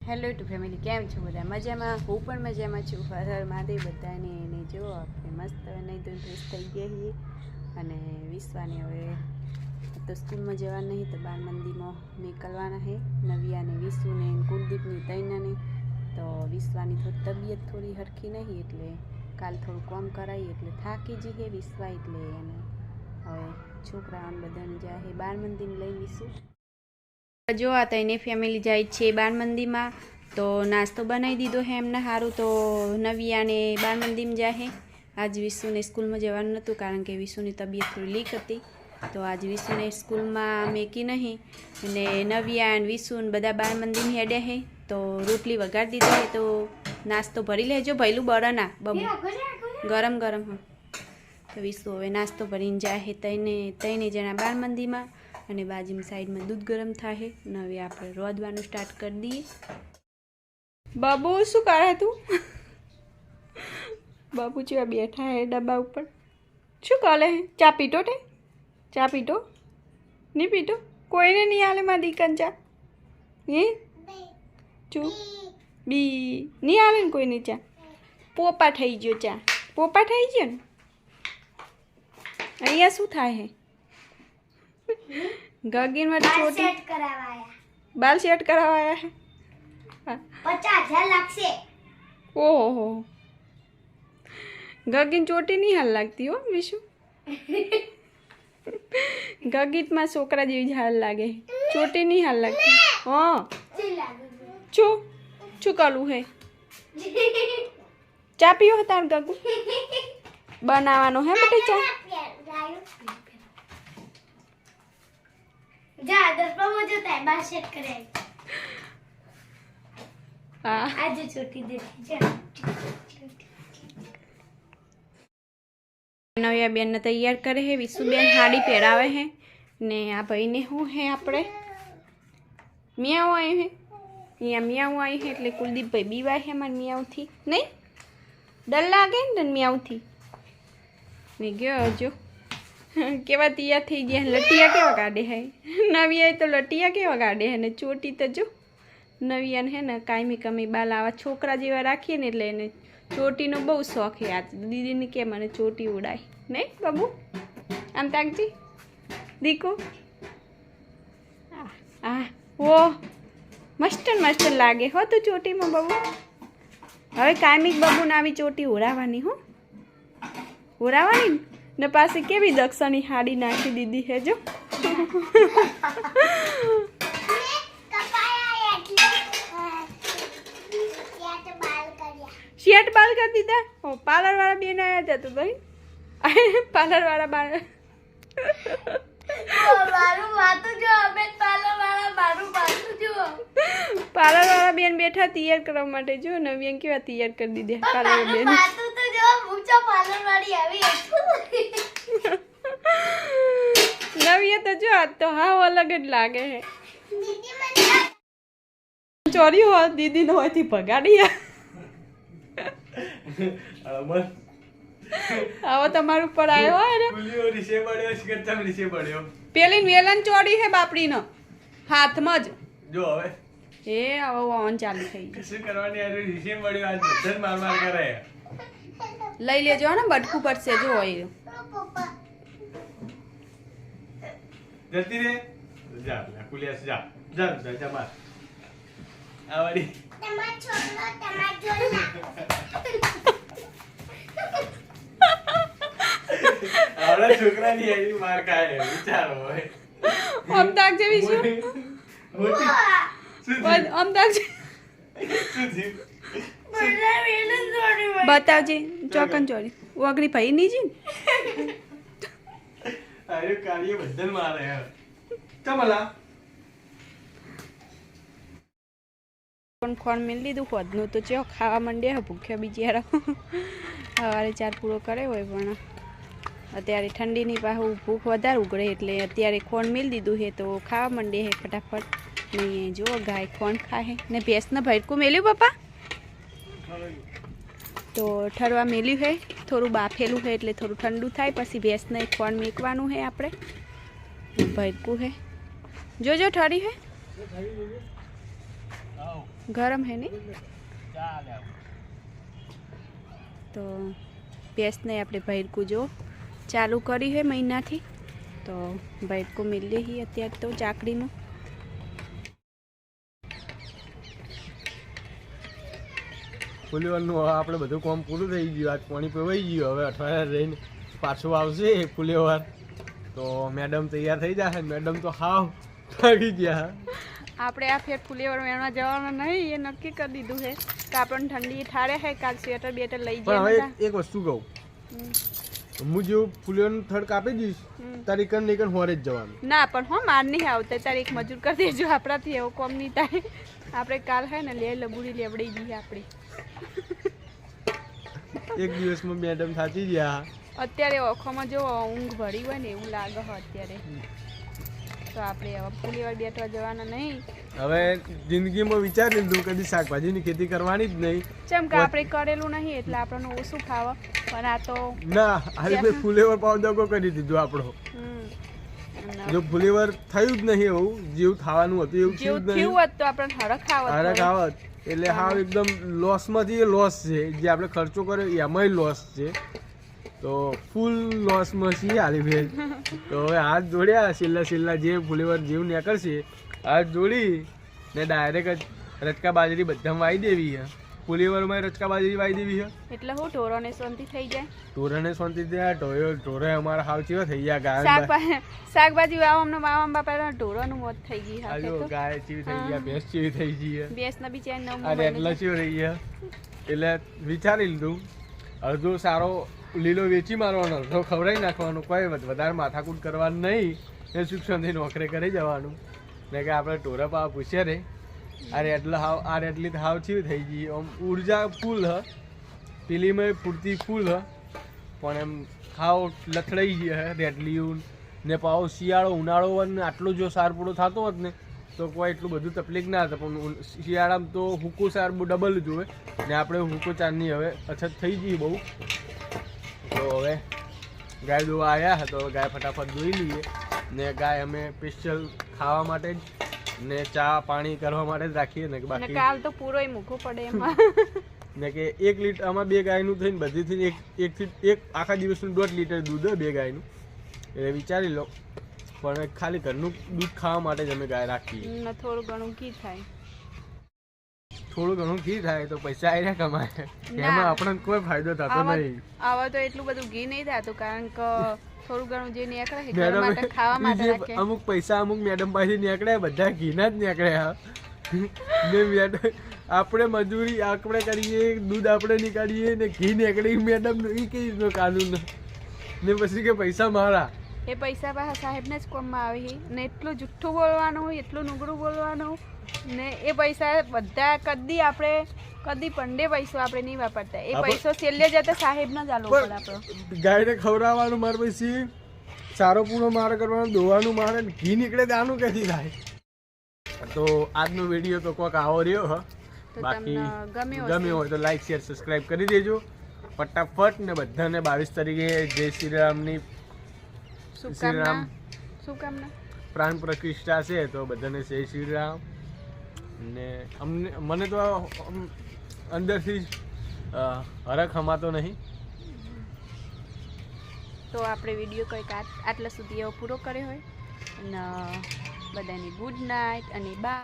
Hello two family, કેમ છો બધા? મજામાં? હું પણ મજામાં છું. હર હર મહાદેવ બધાને. એને જો આપણે મસ્ત નહીં તો ફ્રેશ થઈ ગયા છીએ અને વિશ્વાને હવે તો સ્કૂલમાં જવાનું નહીં તો બાળ મંદિરમાં નીકળવાના છે. નવ્યા અને વિશ્વને કુલદીપની તૈનાની તો વિશ્વાની તબિયત થોડી હરખી નહીં એટલે કાલ થોડું કામ કરાવી એટલે થાકી જઈએ વિશ્વા એટલે એને હવે છોકરાઓને બધાને જાય બાળ મંદિર લઈ વિશું. જો આ તો એને ફેમિલી જાય છે બાળ મંદિરમાં તો નાસ્તો બનાવી દીધો હે એમને સારું. તો નવિયાને બાળ મંદિરમાં જાય. આજ વિશુને સ્કૂલમાં જવાનું નહોતું કારણ કે વિશુની તબિયત થોડી લીક હતી તો આજ વિશુને સ્કૂલમાં મેકી નહીં અને નવિયા અને વિશુને બધા બાળ મંદિર હેડે હે તો રોટલી વગાડી દીધો હે તો નાસ્તો ભરી લેજો. ભૈલું બળના બબુ ગરમ ગરમ હા. તો વિશુ હવે નાસ્તો ભરીને જાય ત્રણે જણા બાળ મંદિરમાં અને બાજુની સાઈડમાં દૂધ ગરમ થાય. હવે આપણે રોધવાનું સ્ટાર્ટ કરી દઈએ. બાબુ શું કરે તું? બાબુ જેવા બેઠા હે ડબ્બા ઉપર. શું કરે હે? ચા પીટો તે? ચા પીટો? નહીં પીટો? કોઈને નહીં હાલે મારા દીકન ચા? હે ચૂ બી નહીં હાલે ને કોઈની ચા? પોપા થઈ ગયો ચા. પોપા થઈ ગયો ને? અહીંયા શું થાય હે? गगन में छोटी बाल सेट करवाया है 50,000 लाख से। ओहो गगन चोटी नहीं हाल लगती हो विशु. गगीत में छोकरा जेवी हाल लागे चोटी नहीं हाल लगती. हाँ चू चू कलू है चा पियो तार गगू बनावानो है बेटे चा. जा 10 पर मुझे बाल सेट करे. हाँ आज छोटी देखी जा. नव्या बेन ने तैयार करे है. विशु बेन हाड़ी पहरावे है ने आ भाई ने हूँ है आपणे मियाऊ आई है. यहाँ मियाऊ आई है એટલે કુલદીપ ભાઈ બીવાય है मन मियाऊ थी नहीं डर लागे ने मियाऊ थी ने गयो जो केवा तैयार थी गया. लटिया केवा काढ़े है नविया तो लटिया केवा काढ़े है ने चोटी तो जो नविया है ने कायमी कमी बाल आवा छोकरा जेवा राखीए ने એટલે એને ચોટીનો બહુ શોખ છે. આજ દીદીને કે મને ચોટી ઉડાય નહીં બાબુ આમ તાકજી દીકુ. આ ઓ મસ્ત મસ્ત લાગે હો તું ચોટીમાં બાબુ. હવે કાયમિક બાબુને આવી ચોટી ઉડાવવાની હો ઉડાવવાની ને પાસે કેવી દક્ષણી હાડી નાખી દીધી હે જો. શેટ બાલ કરી દીધા. ઓ પાર્લર વાળા બેન આવ્યા હતા તો ભાઈ પાર્લર વાળા બાળ મારું માથું જો અમે પાર્લર વાળા મારું માથું જો પાર્લર વાળા બેન બેઠા તૈયાર કરવા માટે. જો નવિયન કેવા તૈયાર કરી દીધે પાર્લર બેન. માથું તો જો ઊંચો પાર્લર વાળી આવી નવિયા તો જો આજ તો હાવ અલગ જ લાગે હે. ચોરી હોય દીદી નો હોય થી ભગાડી આવો તમારું ઉપર આવ્યો હોય ને પેલી વેલન ચોરી હે બાપડી નો હાથમાં જ જો હવે એ આવો ઓન ચાલુ થઈ ગયું. શું કરવાની આ રીસે મળ્યો આજ બધન માર માર કરે. લઈ લેજો ને બટકું પડશે જો હોય જલ્દી રે જા કુલિયાસ જા જા જા માર આવડી તમાર છોકરો તમાર જોઈ આવડા છોકરાની એવી માર ખાય વિચારો હોય. આમ તાક જેવી શું આમ તાક બતાવજે ચોકન ચોરી ઓગળી ભાઈ ની જી અરે કાર્ય બધન મારે ચમલા ખોન મેળ લીધું ખોદનું તો ચો ખાવા માંડ્યા ભૂખ્યા બિચારા. સવારે ચાર પૂરો કરે હોય પણ અત્યારે ઠંડીની પાછું ભૂખ વધારે ઉગડે એટલે અત્યારે ખોન મેળ દીધું છે તો ખાવા માંડે છે ફટાફટ. નહીં જો ગાય ખોન ખાય ને ભેંસને ભરકું મેલ્યું પપ્પા તો ઠરવા મેલ્યું છે થોડું બાફેલું છે એટલે થોડું ઠંડુ થાય પછી ભેંસને ખોન મેકવાનું છે આપણે ભરકું છે જોજો ઠરી છે. ગરમ હે ને તો ભેંસને આપણે ભૈરકું જો ચાલુ કરી હે મહિનાથી તો ભૈરકું મિલી હી અત્યારે તો ચાકડીનું ફુલેવરનું આપણે બધું કામ પૂરું થઈ ગયું આજ પાણી પીવાઈ ગયું હવે અઠવાડિયા રહીને પાછું આવશે ફુલેવર તો મેડમ તૈયાર થઈ જશે મેડમ તો હાવ થાકી ગયા આપણે આ ફેર ફુલેવર મેળવા જવાનું નહીં એ નક્કી કરી દીધું છે કે આપણને ઠંડી ઠારે છે કાલ સ્વેટર બેટર લઈ પણ જાય હવે એક વસ્તુ કહું હું જેવું ફુલેવરનું થડ કાપી દઈશ તારી કણ નહીં કણ હોરે જ જવાનું ના પણ હો માર નહીં આવતા તારે એક મજૂર કરી દેજો આપણાથી એવું કોમ નહીં થાય આપણે કાલ હે ને લે લબુડી લેવડી જઈએ આપણી એક દિવસમાં મેડમ થાકી ગયા અત્યારે ઓખોમાં જો ઊંઘ ભરી હોય ને એવું લાગે છે અત્યારે તો આપણે હવે ફુલેવર બેઠવા જવાના નહીં હવે જિંદગીમાં વિચારી લીધું કદી શાકભાજીની ખેતી કરવાની જ નહીં ચમ કે આપણે કરેલું નહીં એટલે આપણને ઓછું ખાવા પણ આ તો ના આજે મેં ફુલેવર પાવડર કરી દીધું આપણો જો ફુલેવર થયું જ નહીં એવું જેવું થવાનું હતું એવું જેવું થયું જ થયું નહીં હોત તો આપણે હરખ આવત હરખ આવત એટલે હાવ એકદમ લોસમાંથી લોસ છે જે આપણે ખર્ચો કર્યો એમાંય લોસ છે તો ફૂલ લોસમાં છીએ હાલી ભેજ તો હવે હાથ જોડ્યા છેલ્લા જે ફુલેવર જેવું નીકળશે હાથ જોડી ને ડાયરેક્ટ જ રચકા બાજરી બધામાં વાઈ દેવી છે ફુલેવરમાં રચકા બાજરી વાઈ દેવી છે એટલે હું ઢોરોને શાંતિ થઈ જાય ઢોરાને શાંતિ થયા ઢોરે અમારા હાવ ચેવા થઈ ગયા ગાય શાકભાજી વાવવામાં માવા બાપા ઢોરોનું મોત થઈ ગઈ હા આજો ગાય ચીવી થઈ ગયા ભેંસ ચીવી થઈ ગઈ ભેંસના બી ચેન અરે એટલા ચીવ થઈ ગયા એટલે વિચારી લીધું અડધો સારો લીલો વેચી મારવાનો અડધો ખવડાવી નાખવાનો કોઈ વધારે માથાકૂટ કરવાનું નહીં એ સુખ નોકરી કરી જવાનું ને કે આપણે ઢોરા પાવા પૂછ્યા રે એટલી હાવ ચીવી થઈ ગઈ આમ ઉર્જા ફૂલ હ પેલીમાં પૂરતી ફૂલ હ પણ એમ ખાવ લથડાઈ ગઈ હે રેટલીયું ને પાવો શિયાળો ઉનાળો ને આટલો જો સાર પૂરો થતો હોત ને તો કોઈ એટલું બધું તકલીફ ના હતા પણ શિયાળામાં તો હુકો સાર ડબલ જોવે ને આપણે હુકો ચારની હવે અછત થઈ ગઈ બહુ તો હવે ગાય દોવા આવ્યા હતા તો ગાય ફટાફટ દોઈ લઈએ ને ગાય અમે સ્પેશિયલ ખાવા માટે જ ને ચા પાણી કરવા માટે જ રાખીએ ને કે બાકી કાલ તો પૂરોય મૂકવો પડે એમાં ને કે 1 લીટર આમાં 2 ગાયનું થઈને બધીથી એક આખા દિવસનું 1.5 લીટર દૂધ હોય 2 ગાયનું એટલે વિચારી લો પણ ખાલી ઘરનું દૂધ ખાવા માટે જ અમે ગાય રાખીએ થોડું ઘણું ઘી થાય થોડું ઘણું ઘી થાય તો પૈસા આવીને કમાય એમાં આપણને કોઈ ફાયદો થતો નહીં આવા તો એટલું બધું ઘી નહીં થતું કારણ કે થોડું ઘણું જે નીકળે છે ઘર માટે ખાવા માટે રાખે અમુક પૈસા અમુક મેડમ પાસેથી નીકળ્યા બધા ઘીના જ નીકળ્યા ને મેડમ આપણે મજૂરી આપણે કરીએ દૂધ આપણે નીકાળીએ ને ઘી નીકળી મેડમ એ કઈ રીતનો કાનૂન ને પછી કે પૈસા મારા એ પૈસા પાછા સાહેબને જ કોમમાં આવે ને એટલું જુઠ્ઠું બોલવાનું હોય એટલું નુગરું બોલવાનું ને એ પૈસા બધા કદી પંડે પૈસો આપણે નહીં વાપરતા એ પૈસો છેલ્લે જતા સાહેબને જ આલવો પડે આપણો ગાયને ખવડાવવાનું મારે પછી સારો પૂરો મારે કરવાનો દોવાનું મારે ઘી નીકળે ત્યાંનું ક્યાંથી થાય તો આજનો વિડીયો તો કોઈક આવો રહ્યો હ બાકી ગમ્યો હોય તો લાઈક શેર સબસ્ક્રાઈબ કરી દેજો ફટાફટ ને બધાને 22 તારીખે જય શ્રી રામની શુભકામના પ્રાણ પ્રતિષ્ઠા છે તો બધાને જય શ્રી રામ ને મને તો અંદરથી હરખ હમાતો નહીં તો આપણે વિડીયો કંઈક આટલા સુધી એવો પૂરો કર્યો હોય અને બધાની ગુડ નાઇટ અને બાય.